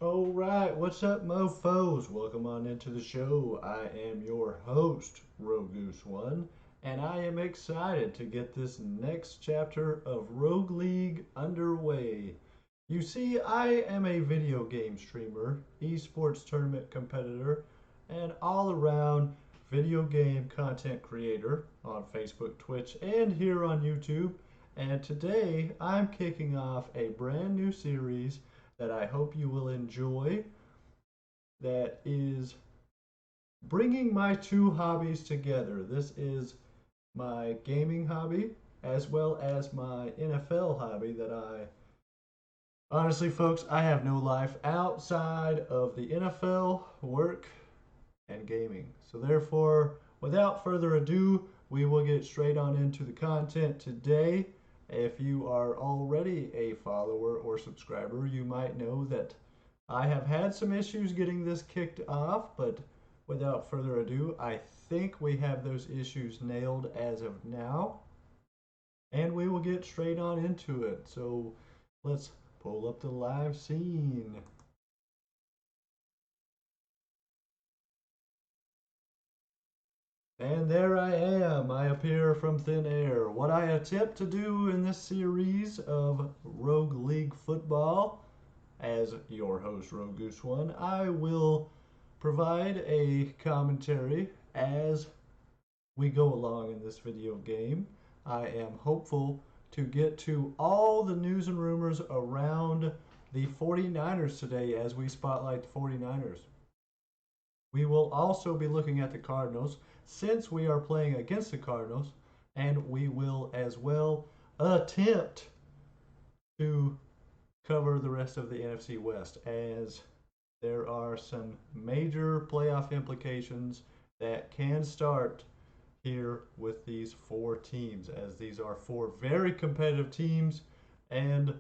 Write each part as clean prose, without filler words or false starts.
Alright, what's up mofos? Welcome on into the show. I am your host, RogueGOOSE1, and I am excited to get this next chapter of Rogue League underway. You see, I am a video game streamer, esports tournament competitor, and all around video game content creator on Facebook, Twitch, and here on YouTube. And today I'm kicking off a brand new series that I hope you will enjoy, that is bringing my two hobbies together. This is my gaming hobby as well as my NFL hobby that honestly folks, I have no life outside of the NFL, work, and gaming. So therefore, without further ado, we will get straight on into the content today. If you are already a follower or subscriber, you might know that I have had some issues getting this kicked off, but without further ado, I think we have those issues nailed as of now, and we will get straight on into it. So let's pull up the live scene. And there I am. I appear from thin air. What I attempt to do in this series of Rogue League football, as your host RogueGOOSE1, I will provide a commentary as we go along in this video game. I am hopeful to get to all the news and rumors around the 49ers today as we spotlight the 49ers. We will also be looking at the Cardinals since we are playing against the Cardinals, and we will as well attempt to cover the rest of the NFC West as there are some major playoff implications that can start here with these four teams, as these are four very competitive teams, and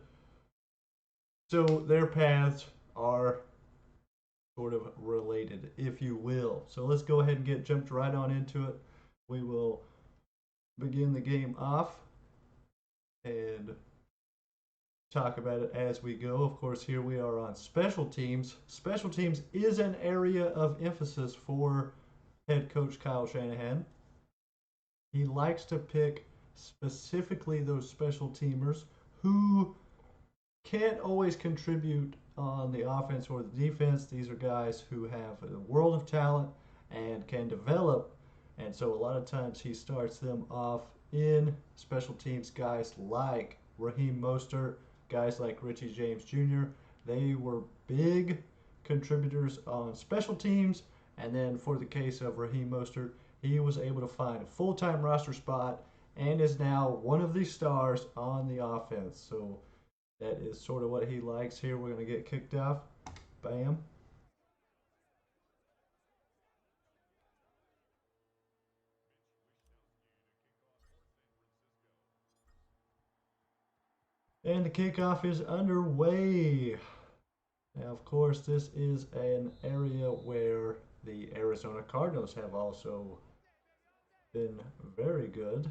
so their paths are sort of related, if you will. So let's go ahead and get jumped right on into it. We will begin the game off and talk about it as we go. Of course, here we are on special teams. Special teams is an area of emphasis for head coach Kyle Shanahan. He likes to pick specifically those special teamers who can't always contribute on the offense or the defense. These are guys who have a world of talent and can develop, and so a lot of times he starts them off in special teams. Guys like Raheem Mostert, guys like Richie James Jr., they were big contributors on special teams, and then for the case of Raheem Mostert, he was able to find a full-time roster spot and is now one of the stars on the offense. So that is sort of what he likes here. We're going to get kicked off. Bam. And the kickoff is underway. Now, of course, this is an area where the Arizona Cardinals have also been very good.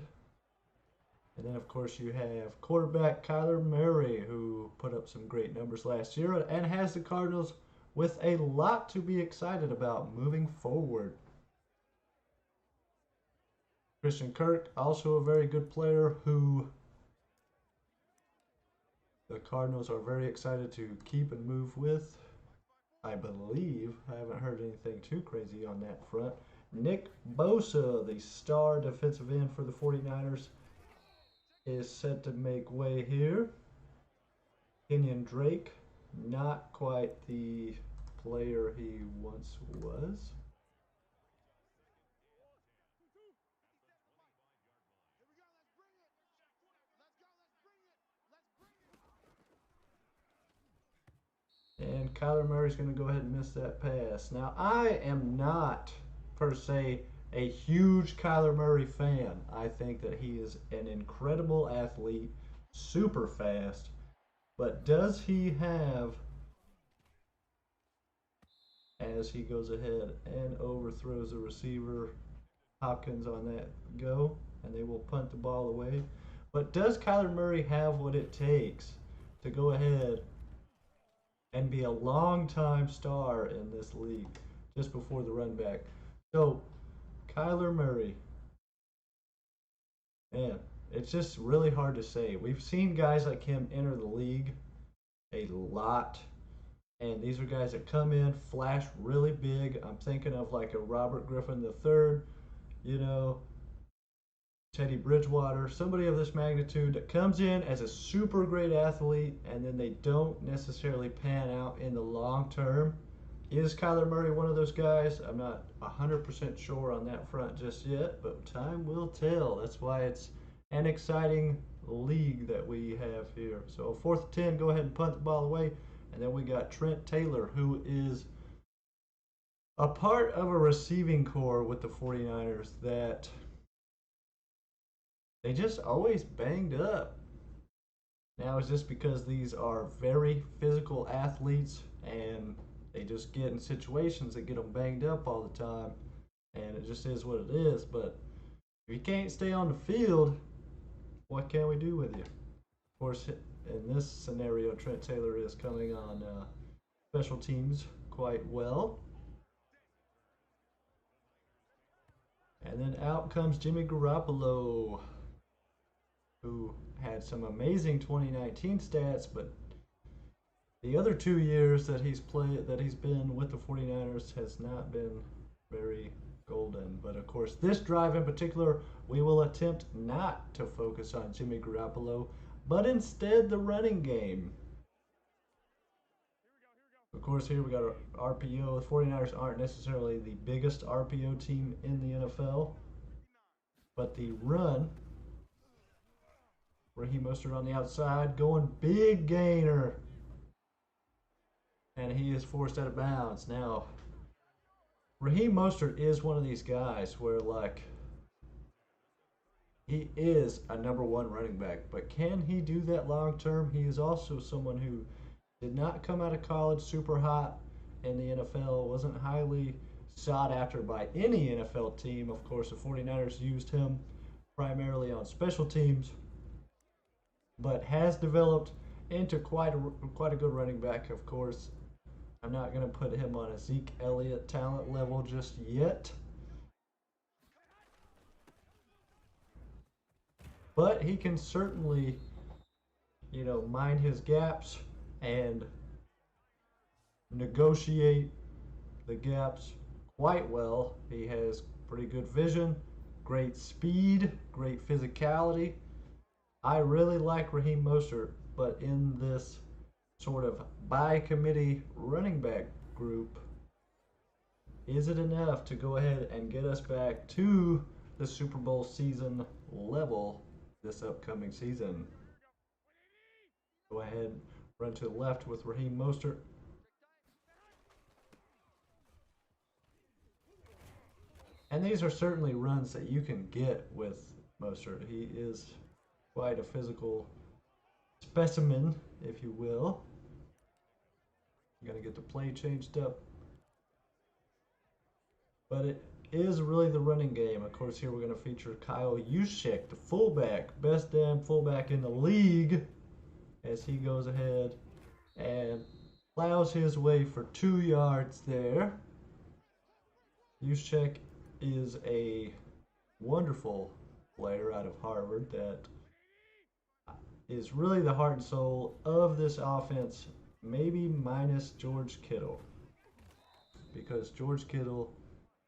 And then, of course, you have quarterback Kyler Murray, who put up some great numbers last year and has the Cardinals with a lot to be excited about moving forward. Christian Kirk, also a very good player who the Cardinals are very excited to keep and move with. I believe, I haven't heard anything too crazy on that front. Nick Bosa, the star defensive end for the 49ers, is set to make way here. Kenyon Drake, not quite the player he once was. And Kyler Murray's going to go ahead and miss that pass. Now, I am not, per se, a huge Kyler Murray fan. I think that he is an incredible athlete, super fast. But does he have, as he goes ahead and overthrows the receiver, Hopkins on that go, and they will punt the ball away. But does Kyler Murray have what it takes to go ahead and be a long-time star in this league just before the run back. So, Kyler Murray, man, it's just really hard to say. We've seen guys like him enter the league a lot, and these are guys that come in, flash really big. I'm thinking of like a Robert Griffin III, you know, Teddy Bridgewater, somebody of this magnitude that comes in as a super great athlete and then they don't necessarily pan out in the long term. Is Kyler Murray one of those guys? I'm not 100% sure on that front just yet, but time will tell. That's why it's an exciting league that we have here. So 4th and 10, go ahead and punt the ball away. And then we got Trent Taylor, who is a part of a receiving core with the 49ers that they just always banged up. Now, is this because these are very physical athletes and they just get in situations that get them banged up all the time, and it just is what it is? But if you can't stay on the field, what can we do with you? Of course, in this scenario, Trent Taylor is coming on special teams quite well. And then out comes Jimmy Garoppolo, who had some amazing 2019 stats, but the other 2 years that he's been with the 49ers has not been very golden. But of course, this drive in particular, we will attempt not to focus on Jimmy Garoppolo, but instead the running game. Of course, here we got our RPO. The 49ers aren't necessarily the biggest RPO team in the NFL, but the run, Raheem Mostert on the outside, going big gainer, and he is forced out of bounds. Now, Raheem Mostert is one of these guys where, like, he is a #1 running back, but can he do that long term? He is also someone who did not come out of college super hot in the NFL, wasn't highly sought after by any NFL team. Of course, the 49ers used him primarily on special teams, but has developed into quite a good running back. Of course, I'm not going to put him on a Zeke Elliott talent level just yet, but he can certainly, mind his gaps and negotiate the gaps quite well. He has pretty good vision, great speed, great physicality. I really like Raheem Mostert, but in this sort of by committee running back group, is it enough to go ahead and get us back to the Super Bowl season level this upcoming season? Go ahead, run to the left with Raheem Mostert. And these are certainly runs that you can get with Mostert. He is quite a physical specimen, if you will. I'm going to get the play changed up. But it is really the running game. Of course, here we're going to feature Kyle Juszczyk, the fullback, best damn fullback in the league, as he goes ahead and plows his way for 2 yards there. Juszczyk is a wonderful player out of Harvard that is really the heart and soul of this offense, maybe minus George Kittle, because George Kittle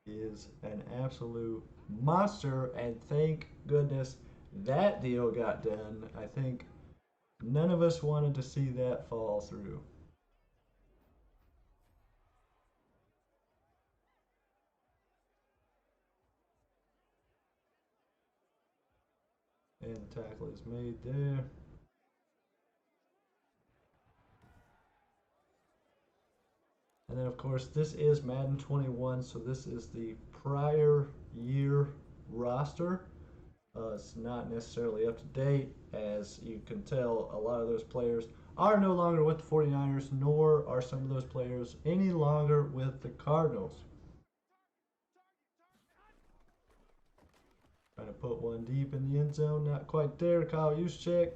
is an absolute monster, and thank goodness that deal got done. I think none of us wanted to see that fall through. And the tackle is made there. And then, of course, this is Madden 21, so this is the prior year roster. It's not necessarily up to date. As you can tell, a lot of those players are no longer with the 49ers, nor are some of those players any longer with the Cardinals. Trying to put one deep in the end zone, not quite there. Kyle Juszczyk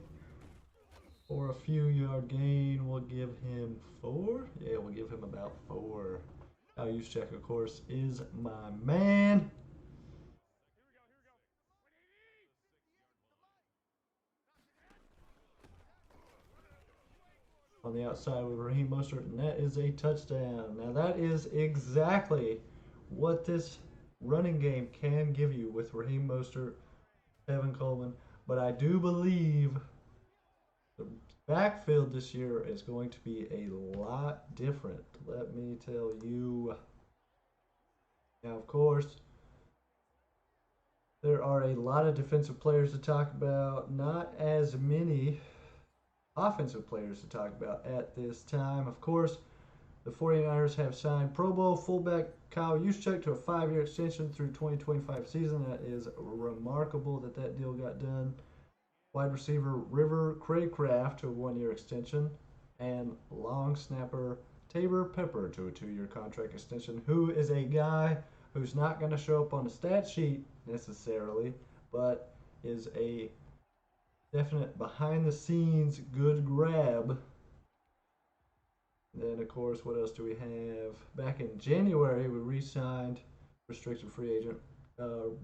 For a few yard gain, we'll give him 4. Yeah, we'll give him about 4. Kyle Juszczyk, of course, is my man. On the outside with Raheem Mostert, and that is a touchdown. Now that is exactly what this running game can give you with Raheem Mostert, Evan Coleman. But I do believe the backfield this year is going to be a lot different. Let me tell you. Now, of course, there are a lot of defensive players to talk about, not as many offensive players to talk about at this time. Of course, the 49ers have signed Pro Bowl fullback Kyle Juszczyk to a 5-year extension through 2025 season. That is remarkable that that deal got done. Wide receiver River Craycraft to a 1-year extension, and long snapper Tabor Pepper to a 2-year contract extension, who is a guy who's not going to show up on the stat sheet necessarily, but is a definite behind the scenes good grab. Then, of course, what else do we have? Back in January, we re-signed restricted free agent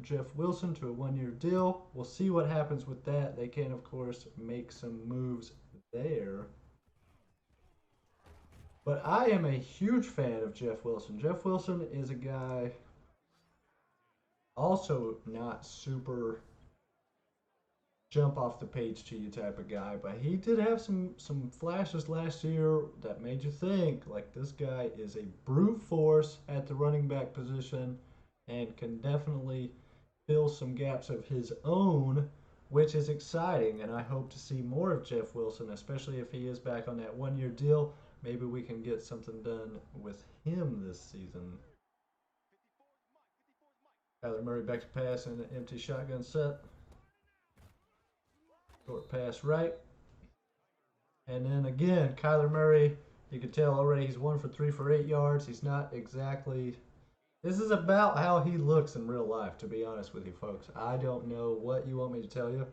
Jeff Wilson to a 1-year deal. We'll see what happens with that. They can, of course, make some moves there. But I am a huge fan of Jeff Wilson. Jeff Wilson is a guy also not super jump off the page to you type of guy, but he did have some flashes last year that made you think like this guy is a brute force at the running back position and can definitely fill some gaps of his own, which is exciting. And I hope to see more of Jeff Wilson, especially if he is back on that 1-year deal. Maybe we can get something done with him this season. Kyler Murray back to pass in an empty shotgun set. Short pass right. And then again, Kyler Murray, you can tell already he's 1 for 3 for 8 yards. He's not exactly... This is about how he looks in real life, to be honest with you folks. I don't know what you want me to tell you.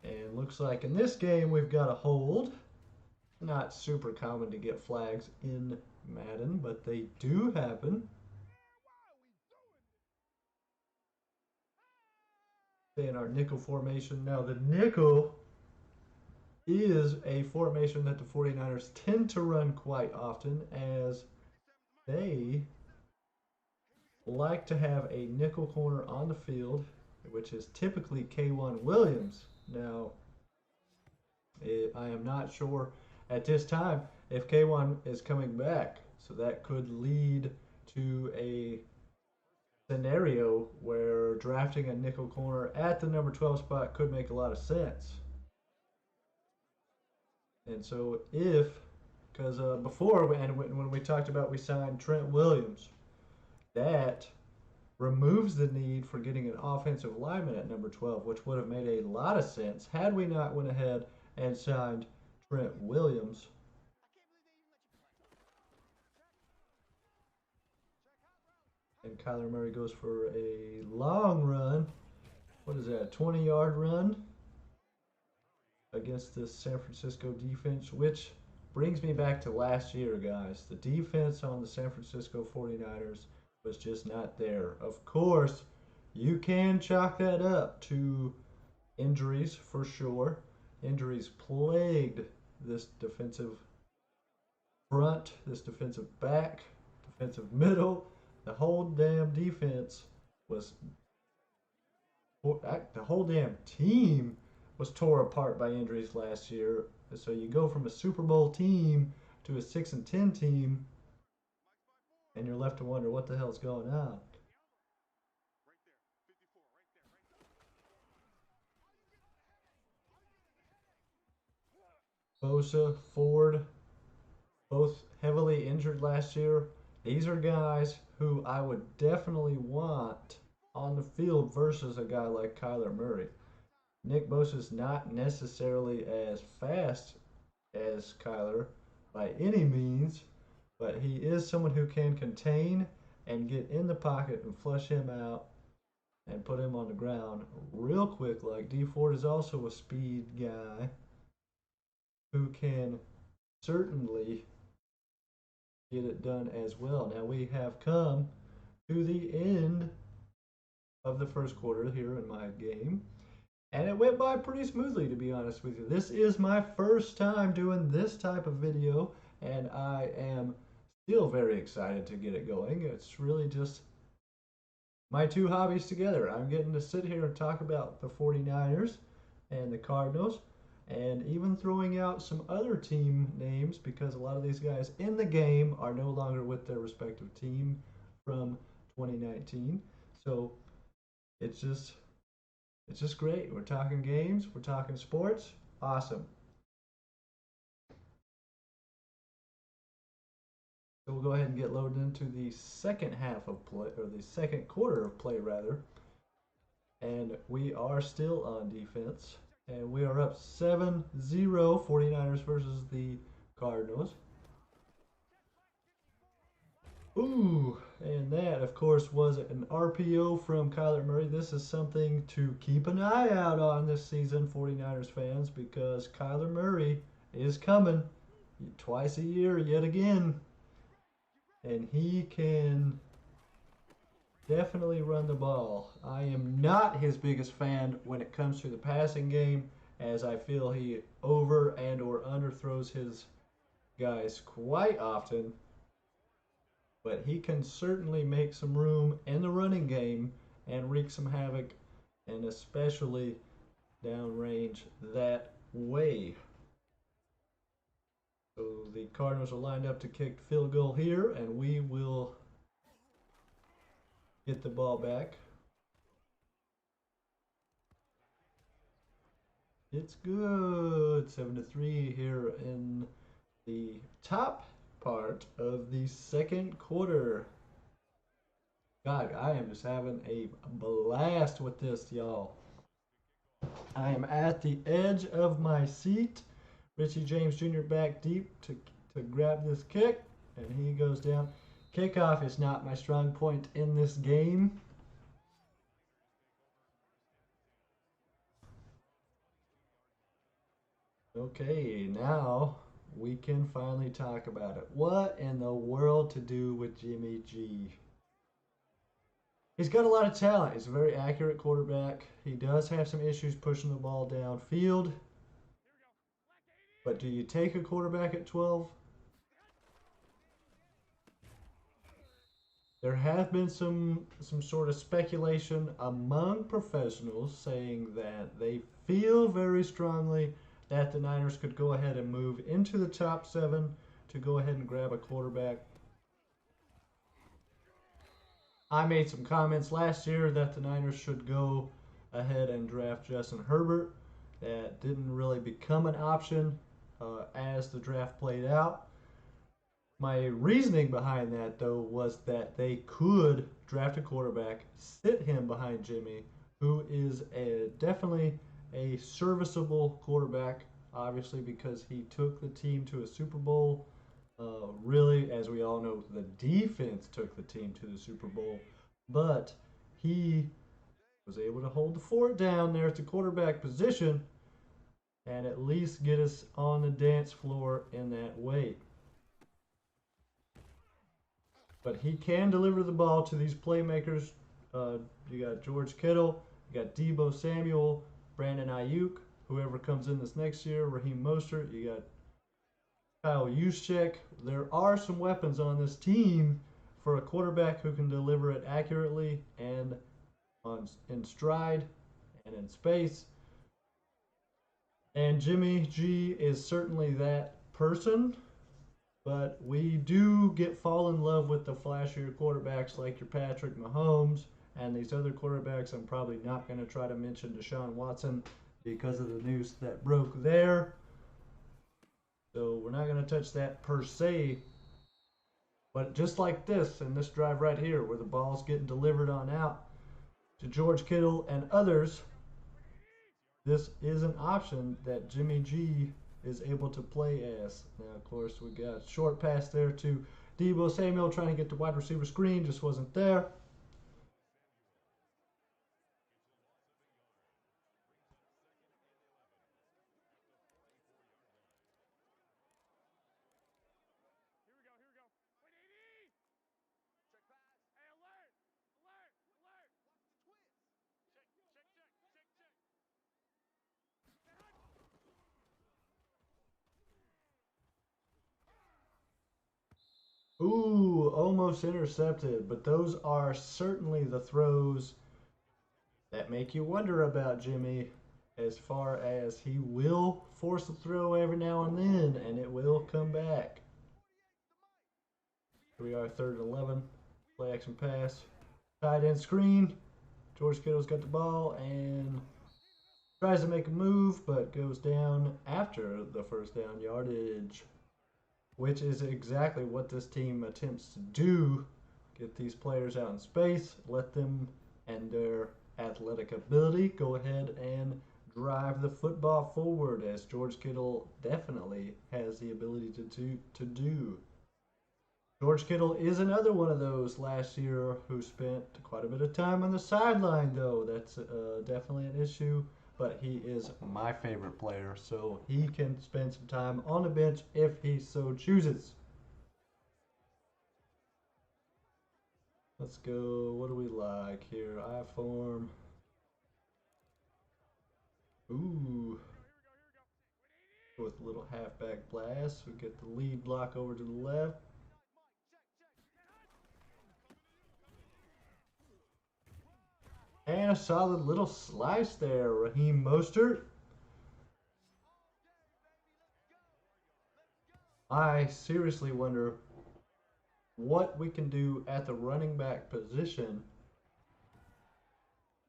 And looks like in this game we've got a hold. Not super common to get flags in Madden, but they do happen. In our nickel formation. Now the nickel is a formation that the 49ers tend to run quite often, as they like to have a nickel corner on the field, which is typically K1 Williams. Now, I am not sure at this time if K1 is coming back, so that could lead to a scenario where drafting a nickel corner at the number 12 spot could make a lot of sense. And so because before, when we talked about we signed Trent Williams, that removes the need for getting an offensive lineman at number 12, which would have made a lot of sense had we not went ahead and signed Trent Williams. And Kyler Murray goes for a long run. What is that, a 20-yard run against this San Francisco defense, which brings me back to last year, guys. The defense on the San Francisco 49ers was just not there. Of course, you can chalk that up to injuries for sure. Injuries plagued this defensive front, this defensive back, defensive middle. The whole damn defense was, the whole damn team was tore apart by injuries last year. So you go from a Super Bowl team to a 6-10 team, and you're left to wonder what the hell's going on. Bosa, Ford, both heavily injured last year. These are guys who I would definitely want on the field versus a guy like Kyler Murray. Nick Bosa is not necessarily as fast as Kyler by any means, but he is someone who can contain and get in the pocket and flush him out and put him on the ground real quick. Like D Ford is also a speed guy who can certainly get it done as well. Now we have come to the end of the first quarter here in my game, and it went by pretty smoothly, to be honest with you. This is my first time doing this type of video, and I am still very excited to get it going. It's really just my two hobbies together. I'm getting to sit here and talk about the 49ers and the Cardinals, and even throwing out some other team names because a lot of these guys in the game are no longer with their respective team from 2019. So it's just great. We're talking games, we're talking sports. Awesome. So we'll go ahead and get loaded into the second half of play, or the second quarter of play rather. And we are still on defense. And we are up 7-0, 49ers versus the Cardinals. Ooh, and that, of course, was an RPO from Kyler Murray. This is something to keep an eye out on this season, 49ers fans, because Kyler Murray is coming twice a year yet again. And he can definitely run the ball. I am not his biggest fan when it comes to the passing game, as I feel he over and or underthrows his guys quite often. But he can certainly make some room in the running game and wreak some havoc, and especially downrange that way. So the Cardinals are lined up to kick field goal here, and we will get the ball back. It's good. 7-3 here in the top part of the second quarter. God, I am just having a blast with this, y'all. I am at the edge of my seat. Richie James Jr. back deep to grab this kick, and he goes down. Kickoff is not my strong point in this game. Okay, now we can finally talk about it. What in the world to do with Jimmy G? He's got a lot of talent. He's a very accurate quarterback. He does have some issues pushing the ball downfield. But do you take a quarterback at 12? There has been some sort of speculation among professionals saying that they feel very strongly that the Niners could go ahead and move into the top 7 to go ahead and grab a quarterback. I made some comments last year that the Niners should go ahead and draft Justin Herbert. That didn't really become an option as the draft played out. My reasoning behind that, though, was that they could draft a quarterback, sit him behind Jimmy, who is definitely a serviceable quarterback, obviously, because he took the team to a Super Bowl. Really, as we all know, the defense took the team to the Super Bowl, but he was able to hold the fort down there at the quarterback position and at least get us on the dance floor in that way. But he can deliver the ball to these playmakers. You got George Kittle, you got Deebo Samuel, Brandon Ayuk, whoever comes in this next year, Raheem Mostert, you got Kyle Juszczyk. There are some weapons on this team for a quarterback who can deliver it accurately and in stride and in space. And Jimmy G is certainly that person. But we do fall in love with the flashier quarterbacks like your Patrick Mahomes and these other quarterbacks. I'm probably not going to try to mention Deshaun Watson because of the news that broke there. So we're not going to touch that per se. But just like this, in this drive right here, where the ball's getting delivered on out to George Kittle and others, this is an option that Jimmy G is able to play as. Now, of course, we got a short pass there to Debo Samuel trying to get the wide receiver screen, just wasn't there. Ooh, almost intercepted, but those are certainly the throws that make you wonder about Jimmy, as far as he will force a throw every now and then, and it will come back. Here we are, 3rd and 11. Play action pass. Tight end screen. George Kittle's got the ball and tries to make a move, but goes down after the first down yardage, which is exactly what this team attempts to do. Get these players out in space, let them and their athletic ability go ahead and drive the football forward, as George Kittle definitely has the ability to do. George Kittle is another one of those last year who spent quite a bit of time on the sideline, though. That's definitely an issue, but he is my favorite player, so he can spend some time on the bench if he so chooses. Let's go. What do we like here? I form. Ooh. With a little halfback blast. We get the lead block over to the left. And a solid little slice there, Raheem Mostert. I seriously wonder what we can do at the running back position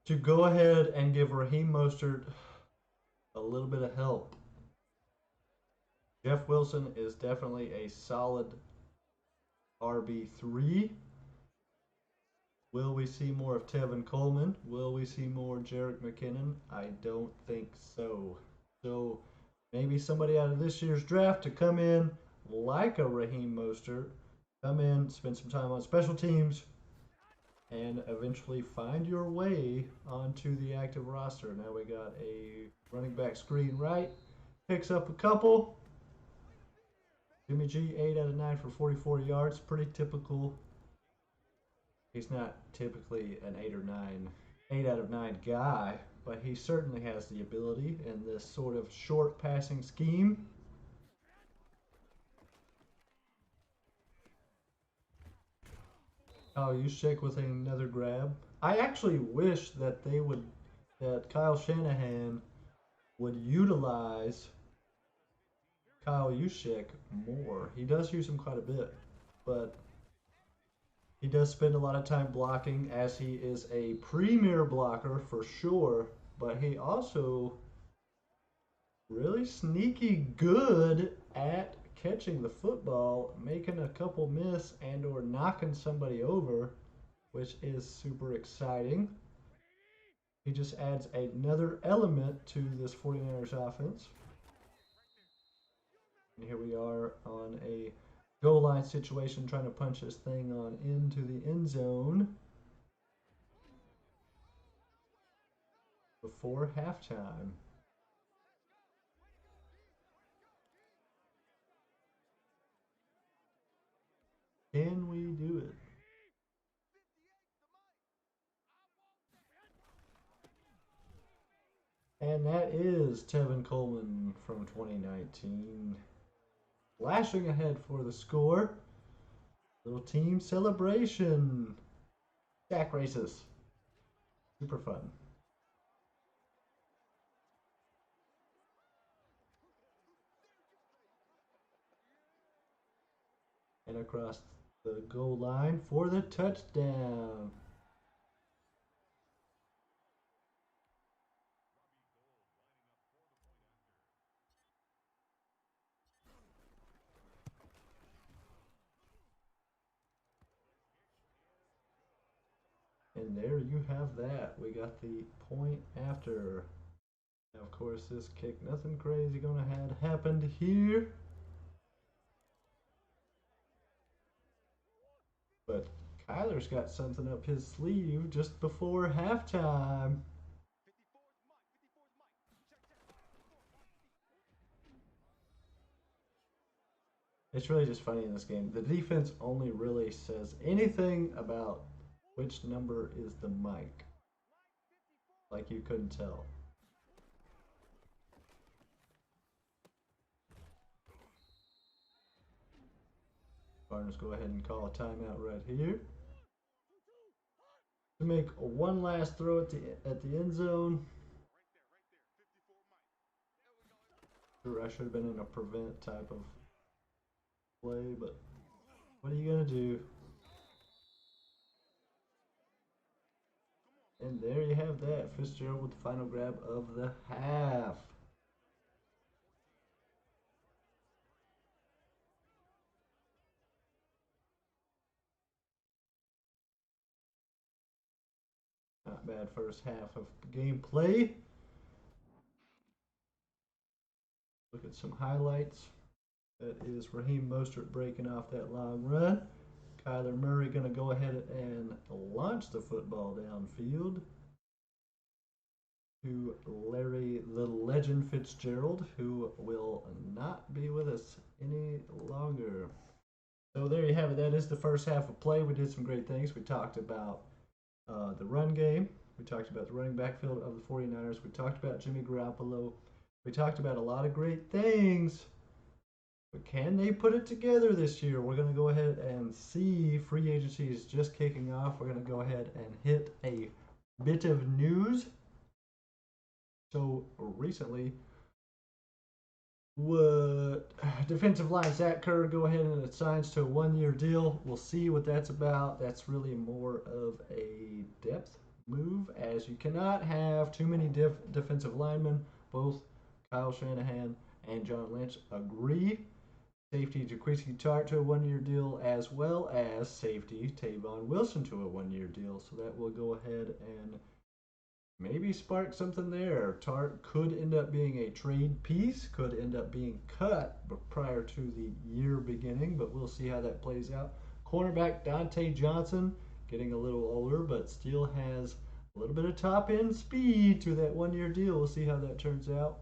to go ahead and give Raheem Mostert a little bit of help. Jeff Wilson is definitely a solid RB3. Will we see more of Tevin Coleman? Will we see more Jerick McKinnon? I don't think so. So maybe somebody out of this year's draft to come in like a Raheem Mostert, come in, spend some time on special teams, and eventually find your way onto the active roster. Now we got a running back screen right, picks up a couple. Jimmy G, 8 out of 9 for 44 yards, pretty typical. He's not typically an 8 out of 9 guy, but he certainly has the ability in this sort of short passing scheme. Oh, you shake with another grab. I actually wish that that Kyle Shanahan would utilize Kyle Juszczyk more. He does use him quite a bit, but he does spend a lot of time blocking, as he is a premier blocker for sure, but he also really sneaky good at catching the football, making a couple miss and or knocking somebody over, which is super exciting. He just adds another element to this 49ers offense. And here we are on a goal line situation, trying to punch this thing on into the end zone before halftime. Can we do it? And that is Tevin Coleman from 2019. Flashing ahead for the score. Little team celebration. Sack races. Super fun. And across the goal line for the touchdown. And there you have that. We got the point after. Now, of course, this kick, nothing crazy gonna have happened here. But Kyler's got something up his sleeve just before halftime. It's really just funny in this game. The defense only really says anything about which number is the mic. Like you couldn't tell. Cardinals go ahead and call a timeout right here. To make one last throw at the end zone. Sure, I should have been in a prevent type of play, but what are you gonna do? And there you have that. Fitzgerald with the final grab of the half. Not bad first half of gameplay. Look at some highlights. That is Raheem Mostert breaking off that long run. Kyler Murray going to go ahead and launch the football downfield to Larry the Legend Fitzgerald, who will not be with us any longer. So there you have it. That is the first half of play. We did some great things. We talked about the run game. We talked about the running backfield of the 49ers. We talked about Jimmy Garoppolo. We talked about a lot of great things. But can they put it together this year? We're going to go ahead and see. Free agency is just kicking off. We're going to go ahead and hit a bit of news. So recently, what defensive line Zach Kerr go ahead and assigns to a one-year deal. We'll see what that's about. That's really more of a depth move, as you cannot have too many defensive linemen. Both Kyle Shanahan and John Lynch agree. Safety Jaquiski Tartt to a one-year deal, as well as safety Tavon Wilson to a one-year deal. So that will go ahead and maybe spark something there. Tartt could end up being a trade piece, could end up being cut prior to the year beginning, but we'll see how that plays out. Cornerback Dante Johnson, getting a little older, but still has a little bit of top-end speed to that one-year deal. We'll see how that turns out.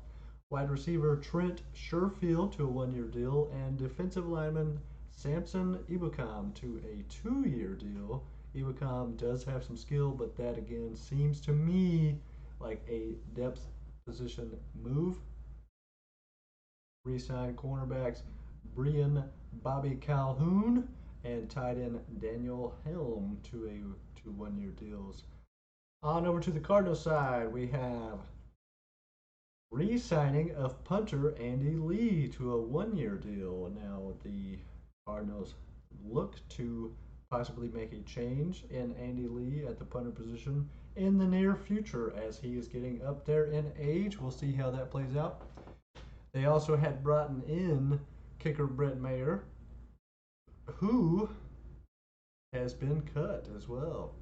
Wide receiver Trent Sherfield to a one-year deal, and defensive lineman Samson Ebukam to a two-year deal. Ebukam does have some skill, but that again seems to me like a depth position move. Re-signed cornerbacks Brian Bobby Calhoun and tight end Daniel Helm to one-year deals. On over to the Cardinals side, we have re-signing of punter Andy Lee to a one-year deal. Now the Cardinals look to possibly make a change in Andy Lee at the punter position in the near future as he is getting up there in age. We'll see how that plays out. They also had brought in kicker Brett Mayer, who has been cut as well.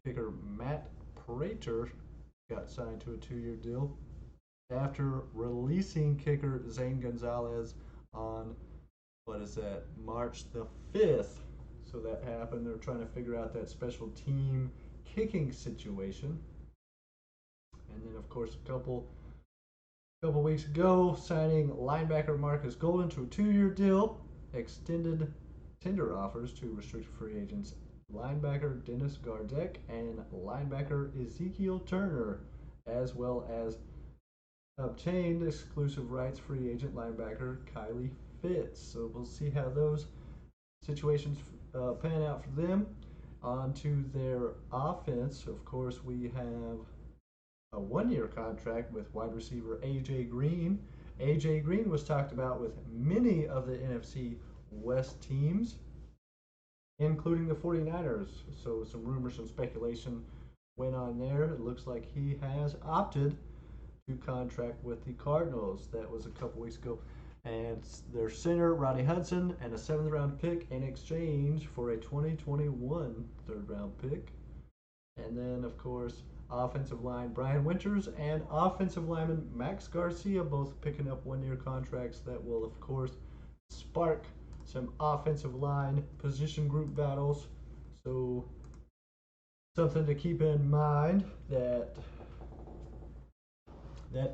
Kicker Matt Prater got signed to a two-year deal after releasing kicker Zane Gonzalez on, March the 5th. So that happened. They're trying to figure out that special team kicking situation. And then, of course, a couple weeks ago, signing linebacker Marcus Golden to a two-year deal, extended tender offers to restricted free agents linebacker Dennis Gardeck and linebacker Ezekiel Turner, as well as obtained exclusive rights free agent linebacker Kylie Fitz. So we'll see how those situations pan out for them. On to their offense. Of course, we have a one-year contract with wide receiver A.J. Green. A.J. Green was talked about with many of the NFC West teams, including the 49ers. So some rumors, some speculation went on there. It looks like he has opted to contract with the Cardinals. That was a couple weeks ago. And their center, Rodney Hudson, and a 7th-round pick in exchange for a 2021 third-round pick. And then, of course, offensive line Brian Winters and offensive lineman Max Garcia, both picking up one-year contracts that will, of course, spark some offensive line position group battles So something to keep in mind that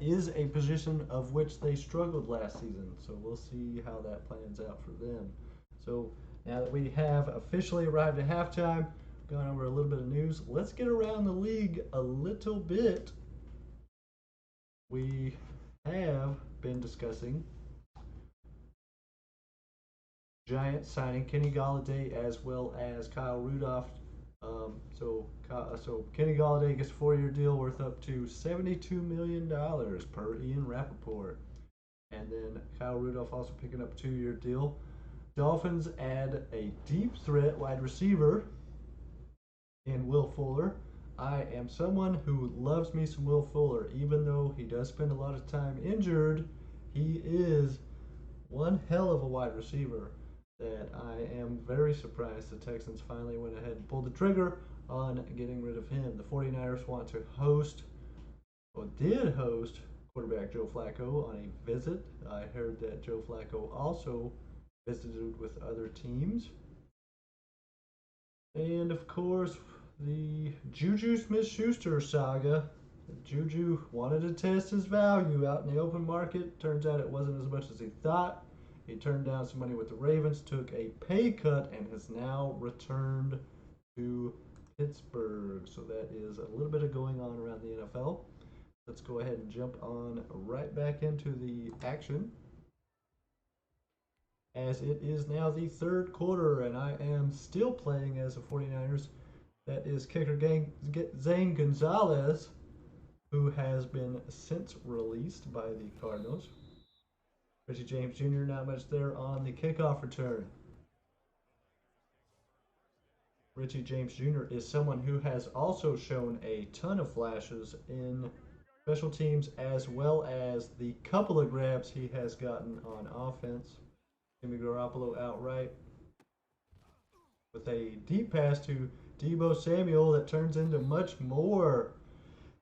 is a position of which they struggled last season. So we'll see how that plans out for them. So now that we have officially arrived at halftime, gone over a little bit of news, let's get around the league a little bit. We have been discussing Giants signing Kenny Golladay as well as Kyle Rudolph. So Kenny Golladay gets a 4-year deal worth up to $72 million per Ian Rappaport. And then Kyle Rudolph also picking up a 2-year deal. Dolphins add a deep threat wide receiver in Will Fuller. I am someone who loves me some Will Fuller, even though he does spend a lot of time injured. He is one hell of a wide receiver that I am very surprised the Texans finally went ahead and pulled the trigger on getting rid of him. The 49ers want to host, or did host, quarterback Joe Flacco on a visit. I heard that Joe Flacco also visited with other teams. And of course, the Juju Smith-Schuster saga. Juju wanted to test his value out in the open market. Turns out it wasn't as much as he thought. He turned down some money with the Ravens, took a pay cut, and has now returned to Pittsburgh. So that is a little bit of going on around the NFL. Let's go ahead and jump on right back into the action, as it is now the third quarter, and I am still playing as the 49ers. That is kicker Zane Gonzalez, who has been since released by the Cardinals. Richie James Jr. not much there on the kickoff return. Richie James Jr. is someone who has also shown a ton of flashes in special teams, as well as the couple of grabs he has gotten on offense. Jimmy Garoppolo outright with a deep pass to Deebo Samuel that turns into much more.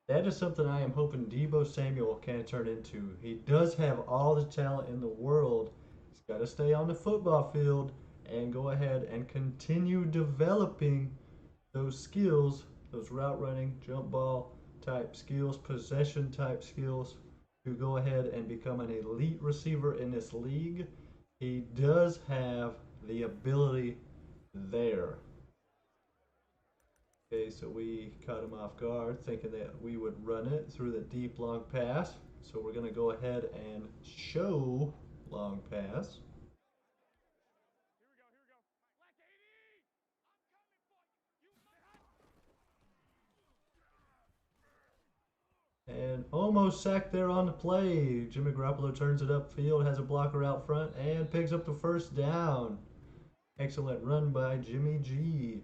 That is something I am hoping Deebo Samuel can turn into. He does have all the talent in the world. He's got to stay on the football field and go ahead and continue developing those skills, those route running, jump ball type skills, possession type skills, to go ahead and become an elite receiver in this league. He does have the ability there. Okay, so we caught him off guard, thinking that we would run it through the deep long pass. So we're going to go ahead and show long pass. And almost sacked there on the play. Jimmy Garoppolo turns it upfield, has a blocker out front, and picks up the first down. Excellent run by Jimmy G.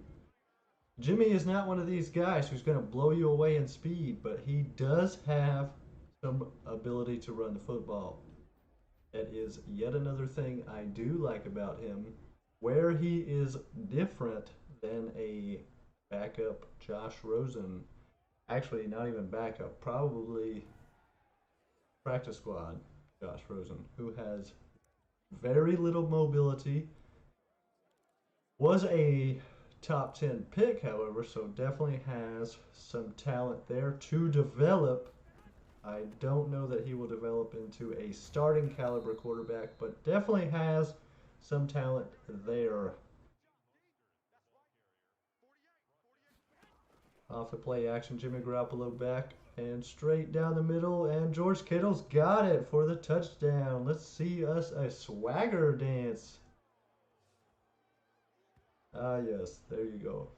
Jimmy is not one of these guys who's going to blow you away in speed, but he does have some ability to run the football. That is yet another thing I do like about him, where he is different than a backup Josh Rosen. Actually, not even backup, probably practice squad Josh Rosen, who has very little mobility. Was a top 10 pick, however, so definitely has some talent there to develop. I don't know that he will develop into a starting caliber quarterback, but definitely has some talent there. Off the play action, Jimmy Garoppolo back and straight down the middle, and George Kittle's got it for the touchdown. Let's see us a swagger dance. Ah, yes, there you go.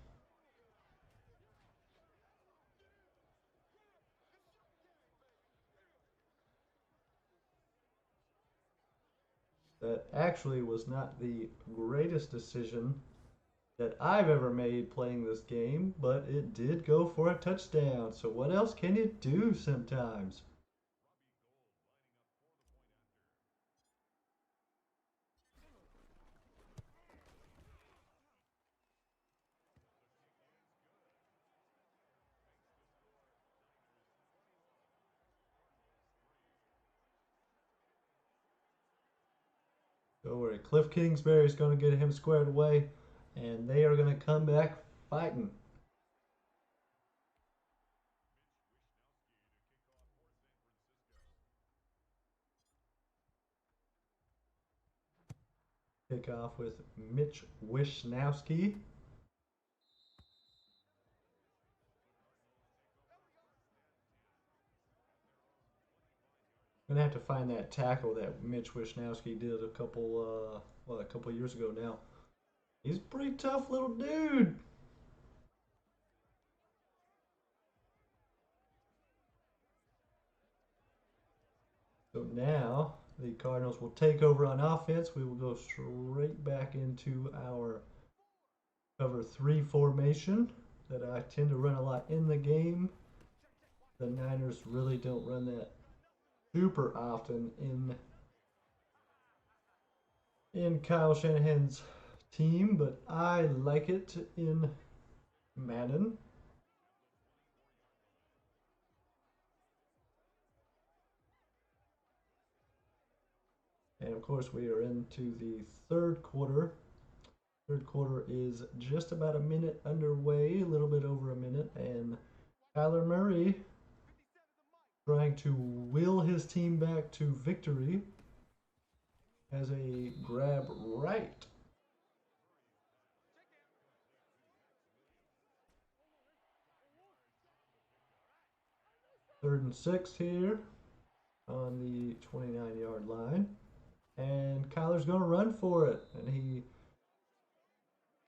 That actually was not the greatest decision that I've ever made playing this game, but it did go for a touchdown. So what else can you do sometimes? Don't worry, Cliff Kingsbury is going to get him squared away, and they are going to come back fighting. Kick off with Mitch Wishnowski. I'm gonna have to find that tackle that Mitch Wishnowski did a couple years ago now. He's a pretty tough little dude. So now the Cardinals will take over on offense. We will go straight back into our cover 3 formation that I tend to run a lot in the game. The Niners really don't run that super often in Kyle Shanahan's team, but I like it in Madden. And of course, we are into the third quarter. Third quarter is just about a minute underway, a little bit over a minute, and Kyler Murray trying to will his team back to victory has a grab right. Third and 6 here on the 29-yard line. And Kyler's going to run for it. And he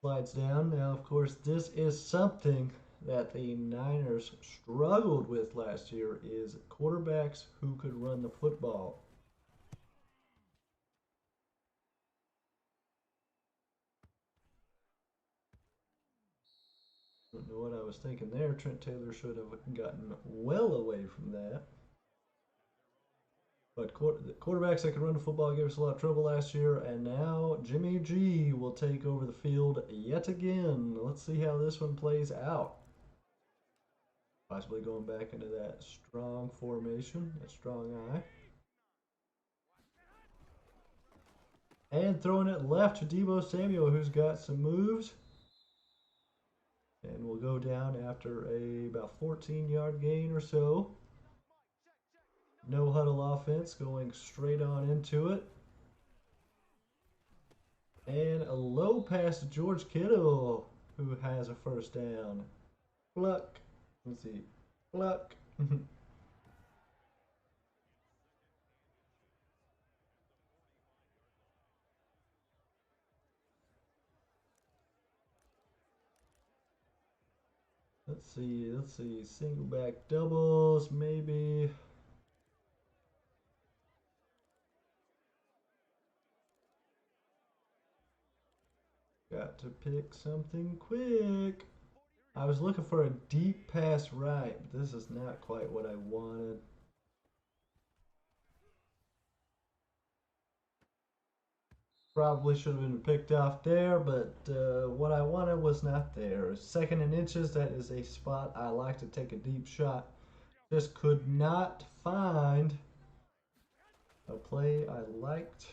slides down. Now, of course, this is something that the Niners struggled with last year is quarterbacks who could run the football. Don't know what I was thinking there. Trent Taylor should have gotten well away from that. But the quarterbacks that can run the football gave us a lot of trouble last year, and now Jimmy G will take over the field yet again. Let's see how this one plays out. Possibly going back into that strong formation, that strong eye. And throwing it left to Deebo Samuel, who's got some moves. And we'll go down after about 14-yard gain or so. No huddle offense, going straight on into it. And a low pass to George Kittle, who has a first down. Pluck. Let's see. Pluck. Let's see. Single back doubles, maybe. Got to pick something quick. I was looking for a deep pass right. This is not quite what I wanted. Probably should have been picked off there, but what I wanted was not there. Second and inches, that is a spot I like to take a deep shot. Just could not find a play I liked.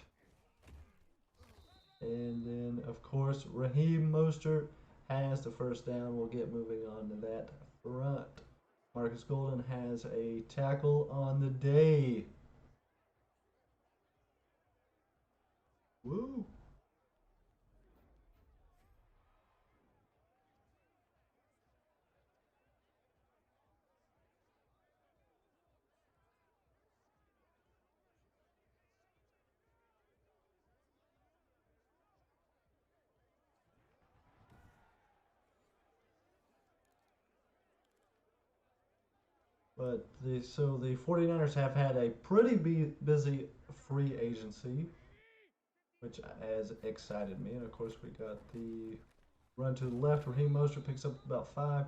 And then, of course, Raheem Mostert has the first down. We'll get moving on to that front. Marcus Golden has a tackle on the day. Woo! But the 49ers have had a pretty busy free agency, which has excited me. And of course, we got the run to the left. Raheem Mostert picks up about 5.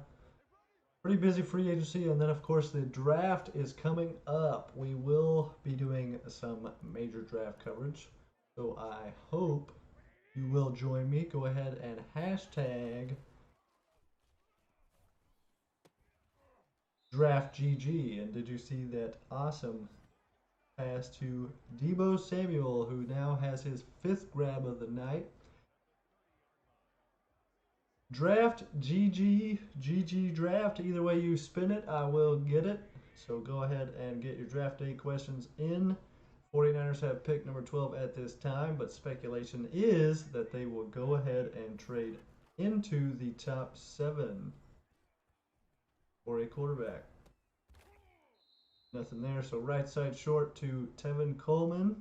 Pretty busy free agency, and then of course the draft is coming up. We will be doing some major draft coverage, so I hope you will join me. Go ahead and hashtag DraftGG. And did you see that awesome pass to Deebo Samuel, who now has his 5th grab of the night? Draft GG draft. Either way you spin it, I will get it. So go ahead and get your draft day questions in. 49ers have pick number 12 at this time, but speculation is that they will go ahead and trade into the top 7 for a quarterback. Nothing there, so right side short to Tevin Coleman,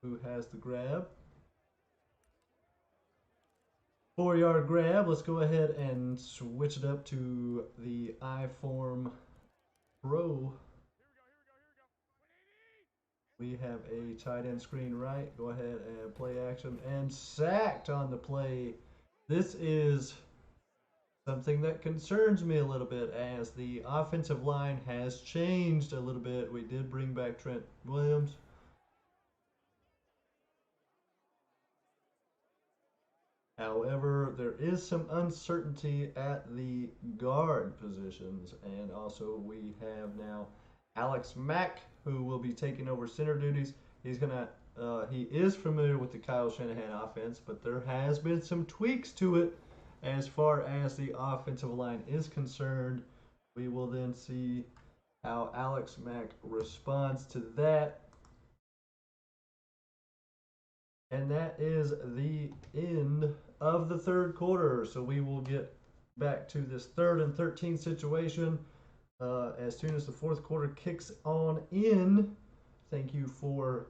who has the grab. 4-yard grab. Let's go ahead and switch it up to the iForm Pro. We have a tight end screen right. Go ahead and play action and sacked on the play. This is something that concerns me a little bit as the offensive line has changed a little bit. We did bring back Trent Williams. However, there is some uncertainty at the guard positions, and also we have now Alex Mack, who will be taking over center duties. He is familiar with the Kyle Shanahan offense, but there has been some tweaks to it as far as the offensive line is concerned. We will then see how Alex Mack responds to that. And that is the end of the third quarter. So we will get back to this 3rd and 13 situation as soon as the fourth quarter kicks on in. Thank you for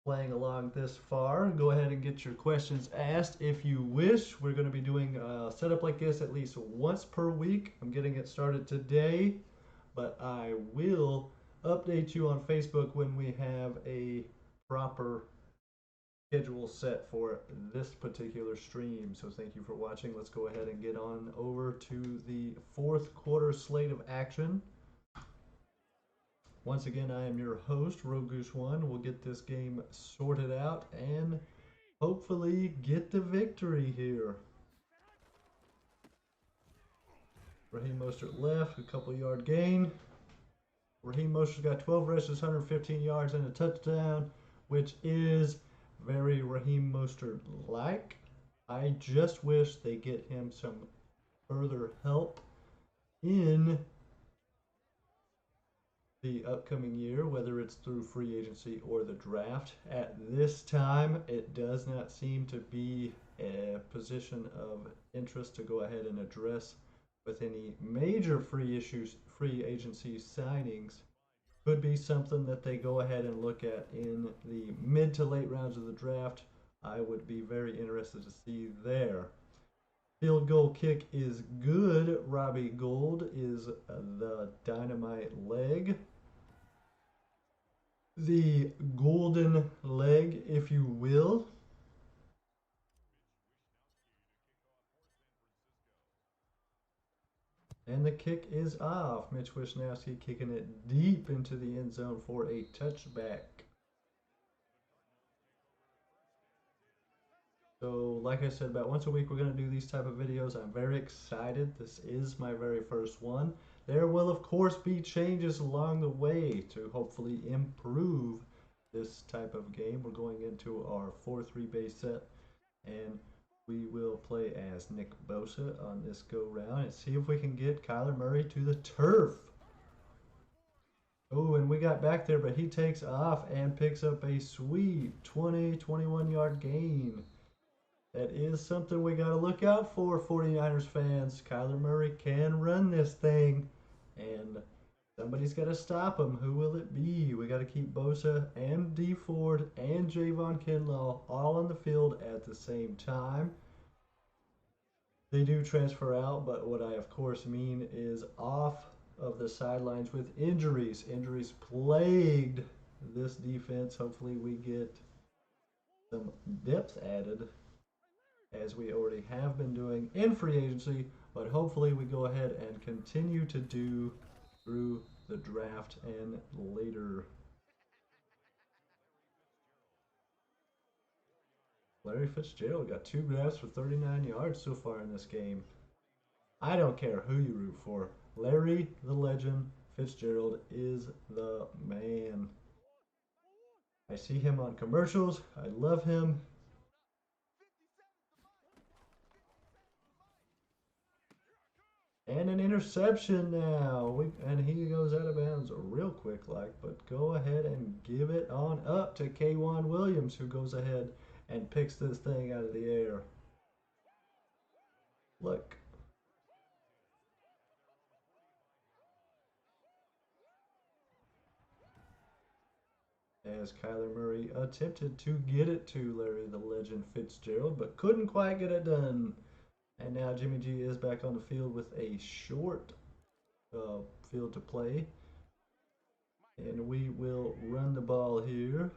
playing along this far. Go ahead and get your questions asked if you wish. We're going to be doing a setup like this at least once per week. I'm getting it started today, but I will update you on Facebook when we have a proper schedule set for this particular stream. So thank you for watching. Let's go ahead and get on over to the fourth quarter slate of action. Once again, I am your host, RogueGOOSE1. We'll get this game sorted out and hopefully get the victory here. Raheem Mostert left, a couple yard gain. Raheem Mostert's got 12 rushes, 115 yards, and a touchdown, which is very Raheem Mostert-like. I just wish they get him some further help in the upcoming year, whether it's through free agency or the draft. At this time, it does not seem to be a position of interest to go ahead and address with any major free agency signings. Could be something that they go ahead and look at in the mid to late rounds of the draft. I would be very interested to see there. Field goal kick is good. Robbie Gould is the dynamite leg. The golden leg, if you will. And the kick is off. Mitch Wishnowsky kicking it deep into the end zone for a touchback. So, like I said, about once a week we're going to do these type of videos. I'm very excited. This is my very first one. There will, of course, be changes along the way to hopefully improve this type of game. We're going into our 4-3 base set, and we will play as Nick Bosa on this go round and see if we can get Kyler Murray to the turf. Oh, and we got back there, but he takes off and picks up a sweet 21 yard gain. That is something we got to look out for, 49ers fans. Kyler Murray can run this thing, and somebody's got to stop him. Who will it be? We got to keep Bosa and D Ford and Javon Kinlaw all on the field at the same time. They do transfer out, but what I of course mean is off of the sidelines with injuries. Injuries plagued this defense. Hopefully we get some depth added, as we already have been doing in free agency, but hopefully we go ahead and continue to do through the draft and later. Larry Fitzgerald got 2 grabs for 39 yards so far in this game. I don't care who you root for. Larry the Legend Fitzgerald is the man. I see him on commercials. I love him. And an interception now. And he goes out of bounds real quick like, but go ahead and give it on up to K'Wan Williams, who goes ahead and picks this thing out of the air. Look. As Kyler Murray attempted to get it to Larry the Legend Fitzgerald, but couldn't quite get it done. And now Jimmy G is back on the field with a short field to play. And we will run the ball here.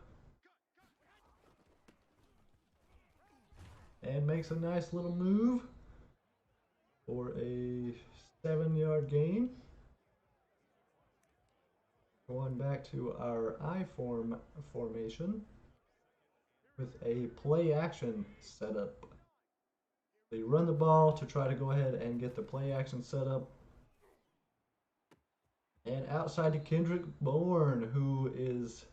And makes a nice little move for a 7-yard gain. Going back to our I formation with a play action setup. They run the ball to try to go ahead and get the play action set up. And outside to Kendrick Bourne, who is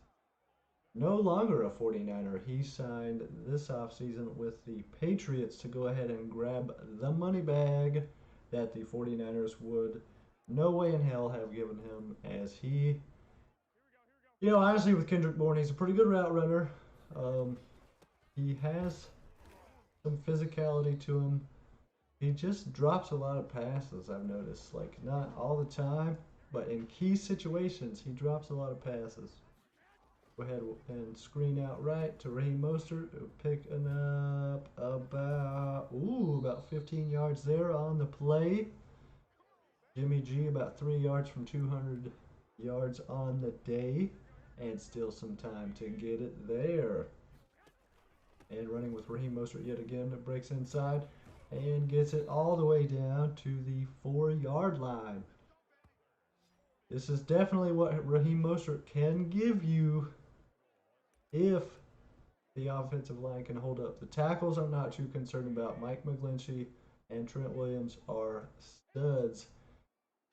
no longer a 49er. He signed this offseason with the Patriots to go ahead and grab the money bag that the 49ers would no way in hell have given him, as he, honestly with Kendrick Bourne, he's a pretty good route runner. He has some physicality to him. He just drops a lot of passes, I've noticed. Like, not all the time, but in key situations, he drops a lot of passes. Go ahead and screen out right to Raheem Mostert, picking up about 15 yards there on the play. Jimmy G about 3 yards from 200 yards on the day, and still some time to get it there. And running with Raheem Mostert yet again, breaks inside and gets it all the way down to the 4-yard line. This is definitely what Raheem Mostert can give you if the offensive line can hold up. The tackles I'm not too concerned about. Mike McGlinchey and Trent Williams are studs.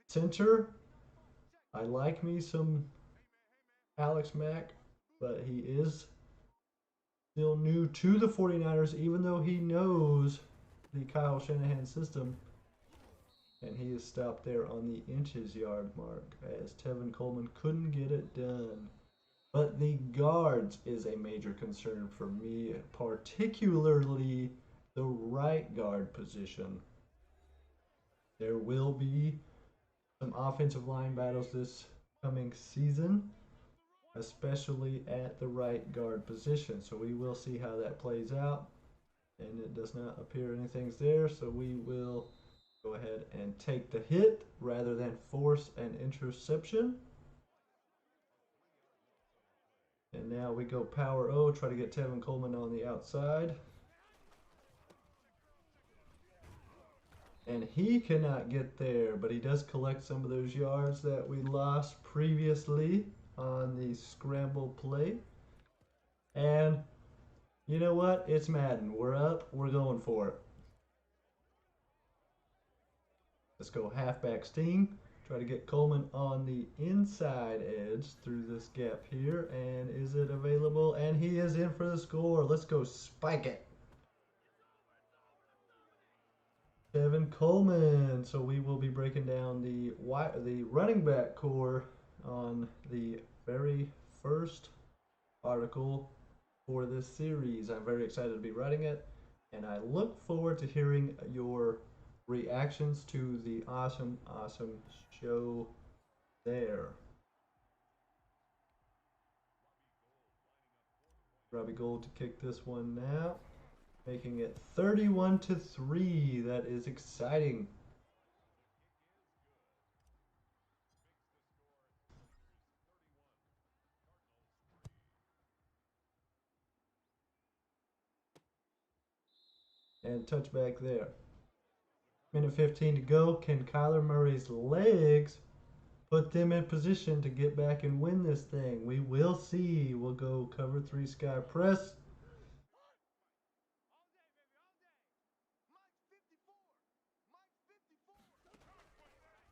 Center, I like me some Alex Mack, but he is still new to the 49ers, even though he knows the Kyle Shanahan system. And he is stopped there on the inches yard mark, as Tevin Coleman couldn't get it done. But the guards is a major concern for me, particularly the right guard position. There will be some offensive line battles this coming season, especially at the right guard position. So we will see how that plays out. And it does not appear anything's there, so we will go ahead and take the hit rather than force an interception. And now we go power O, try to get Tevin Coleman on the outside. And he cannot get there, but he does collect some of those yards that we lost previously on the scramble play. And you know what? It's Madden. We're up. We're going for it. Let's go halfback sting. Try to get Coleman on the inside edge through this gap here. And is it available? And he is in for the score. Let's go spike it. Tevin Coleman. So we will be breaking down the running back core on the very first article for this series. I'm very excited to be writing it, and I look forward to hearing your reactions to the awesome show there. Robbie Gould to kick this one now, making it 31-3. That is exciting. And touchback there. Minute 15 to go. Can Kyler Murray's legs put them in position to get back and win this thing? We will see. We'll go cover 3 sky press.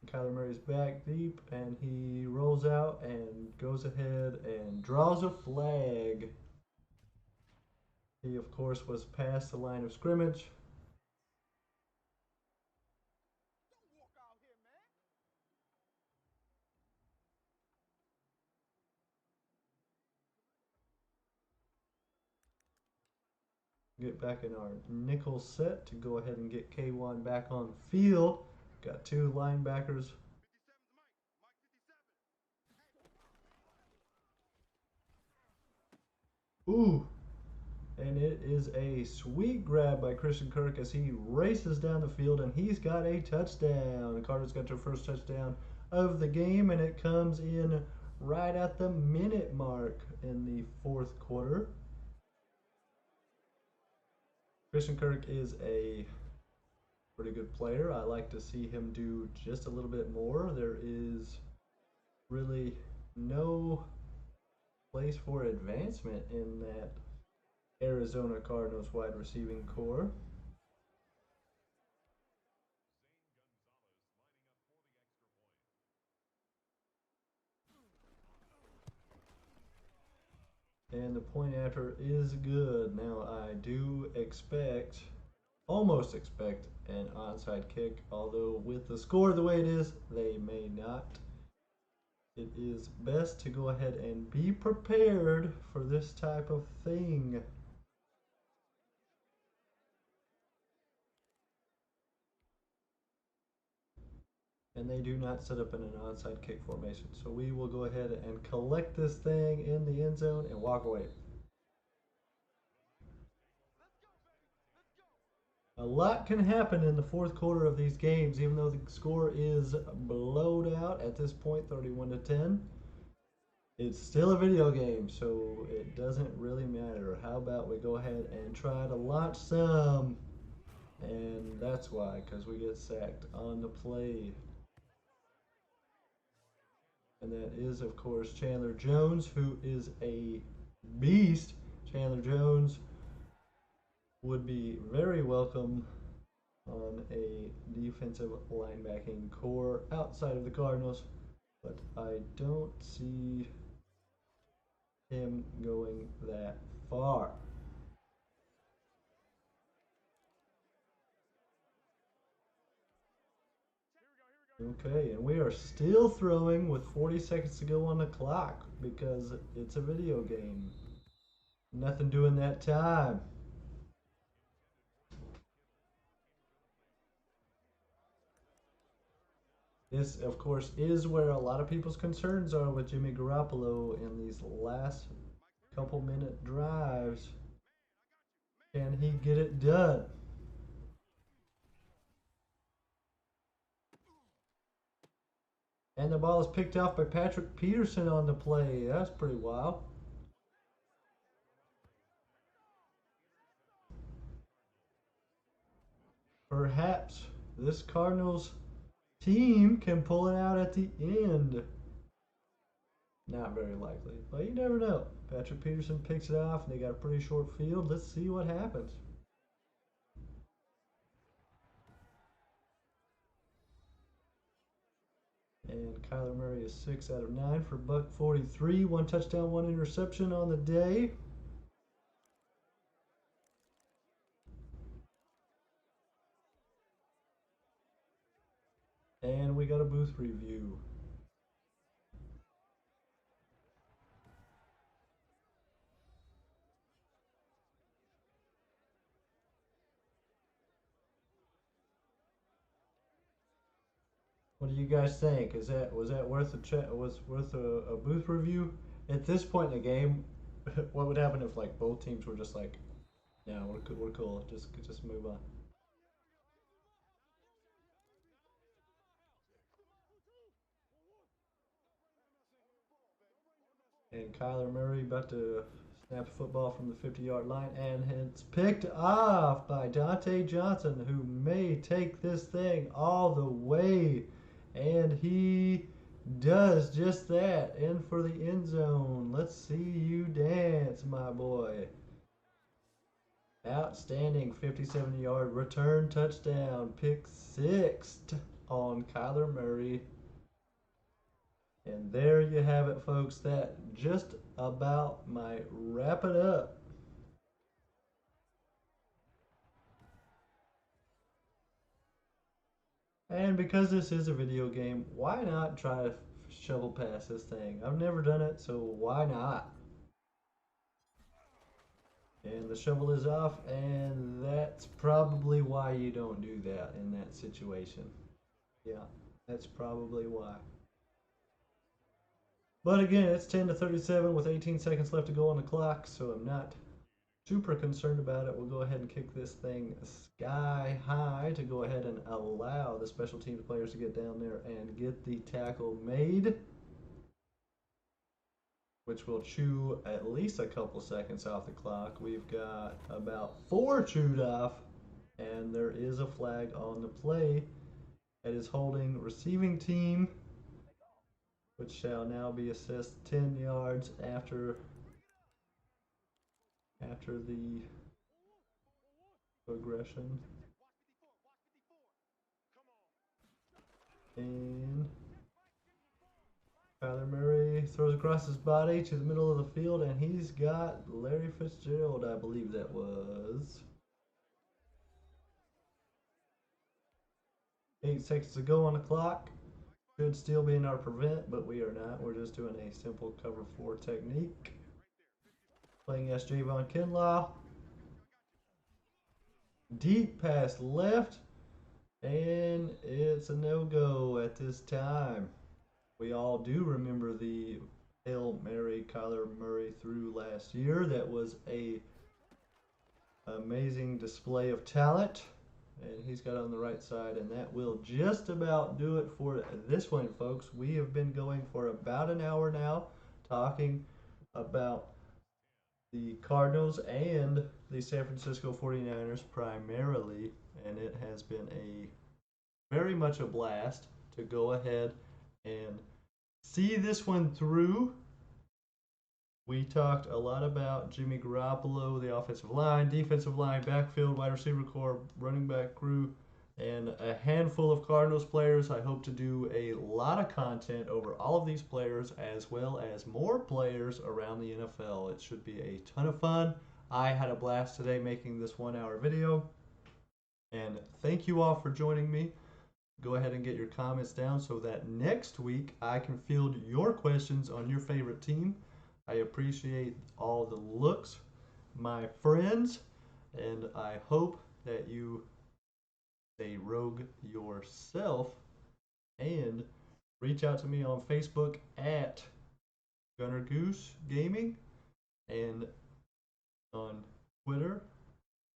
Kyler Murray's back deep, and he rolls out and goes ahead and draws a flag. He, of course, was past the line of scrimmage. get back in our nickel set to go ahead and get K1 back on field. Got two linebackers. Ooh, and it is a sweet grab by Christian Kirk as he races down the field, and he's got a touchdown. The Cardinals got their first touchdown of the game, and it comes in right at the minute mark in the fourth quarter. Christian Kirk is a pretty good player. I like to see him do just a little bit more. There is really no place for advancement in that Arizona Cardinals wide receiving core. And the point after is good. Now I do expect, almost expect, an onside kick, although with the score the way it is, they may not. It is best to go ahead and be prepared for this type of thing. And they do not set up in an onside kick formation. So we will go ahead and collect this thing in the end zone and walk away. A lot can happen in the fourth quarter of these games, even though the score is blowed out at this point, 31-10. It's still a video game, so it doesn't really matter. How about we go ahead and try to launch some? And that's why, because we get sacked on the play. And that is, of course, Chandler Jones, who is a beast. Chandler Jones would be very welcome on a defensive linebacking core outside of the Cardinals, but I don't see him going that far. Okay, and we are still throwing with 40 seconds to go on the clock because it's a video game. Nothing doing that time. This, of course, is where a lot of people's concerns are with Jimmy Garoppolo in these last couple minute drives. Can he get it done? And the ball is picked off by Patrick Peterson on the play. That's pretty wild. Perhaps this Cardinals team can pull it out at the end. Not very likely, but you never know. Patrick Peterson picks it off, and they got a pretty short field. Let's see what happens. And Kyler Murray is 6 out of 9 for $143. 1 touchdown, 1 interception on the day. And we got a booth review. What do you guys think? Was that worth a booth review? At this point in the game, what would happen if like both teams were just like, yeah, we're cool, just move on. And Kyler Murray about to snap a football from the 50-yard line, and it's picked off by Dante Johnson, who may take this thing all the way. And he does just that. In for the end zone. Let's see you dance, my boy. Outstanding 57-yard return touchdown. Pick 6 on Kyler Murray. And there you have it, folks. That just about might wrap it up. And because this is a video game, why not try to shovel past this thing? I've never done it, so why not? And the shovel is off, and that's probably why you don't do that in that situation. Yeah, that's probably why. But again, it's 10 to 37 with 18 seconds left to go on the clock, so I'm not super concerned about it. We'll go ahead and kick this thing sky high to go ahead and allow the special teams players to get down there and get the tackle made, which will chew at least a couple seconds off the clock. We've got about 4 chewed off, and there is a flag on the play that is holding receiving team, which shall now be assessed 10 yards after the aggression. And Kyler Murray throws across his body to the middle of the field, and he's got Larry Fitzgerald, I believe that was. 8 seconds to go on the clock. Should still be in our prevent, but we are not. We're just doing a simple cover 4 technique. Playing as Javon Kinlaw. Deep pass left, and it's a no-go at this time. We all do remember the Hail Mary Kyler Murray threw last year. That was a amazing display of talent, and he's got on the right side, and that will just about do it for this one, folks. We have been going for about an hour now, talking about the Cardinals and the San Francisco 49ers primarily, and it has been a very much a blast to go ahead and see this one through. We talked a lot about Jimmy Garoppolo, the offensive line, defensive line, backfield, wide receiver core, running back crew, and a handful of Cardinals players. I hope to do a lot of content over all of these players, as well as more players around the NFL. It should be a ton of fun. I had a blast today making this 1-hour video, and thank you all for joining me. Go ahead and get your comments down so that next week I can field your questions on your favorite team. I appreciate all the looks, my friends, and I hope that you stay rogue yourself and reach out to me on Facebook at Gunner Goose Gaming and on Twitter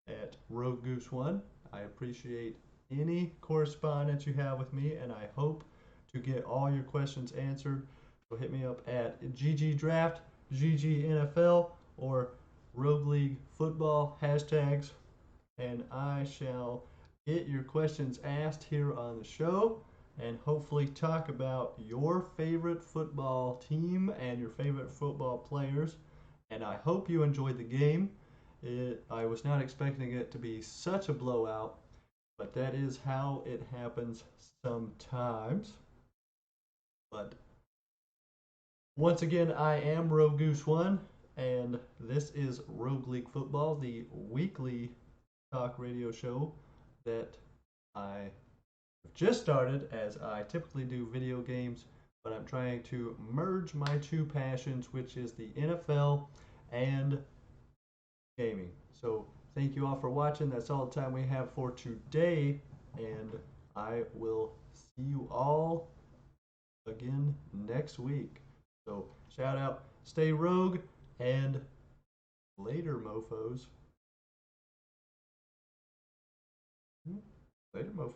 at RogueGOOSE1. I appreciate any correspondence you have with me, and I hope to get all your questions answered. So hit me up at GGDraft, GGNFL, or Rogue League Football hashtags, and I shall get your questions asked here on the show and hopefully talk about your favorite football team and your favorite football players. And I hope you enjoyed the game. I was not expecting it to be such a blowout, but that is how it happens sometimes. But once again, I am RogueGOOSE1, and this is Rogue League Football, the weekly talk radio show that I have just started, as I typically do video games, but I'm trying to merge my two passions, which is the NFL and gaming. So thank you all for watching. That's all the time we have for today, and I will see you all again next week. So shout out, stay rogue, and later, mofos. Later, mofos.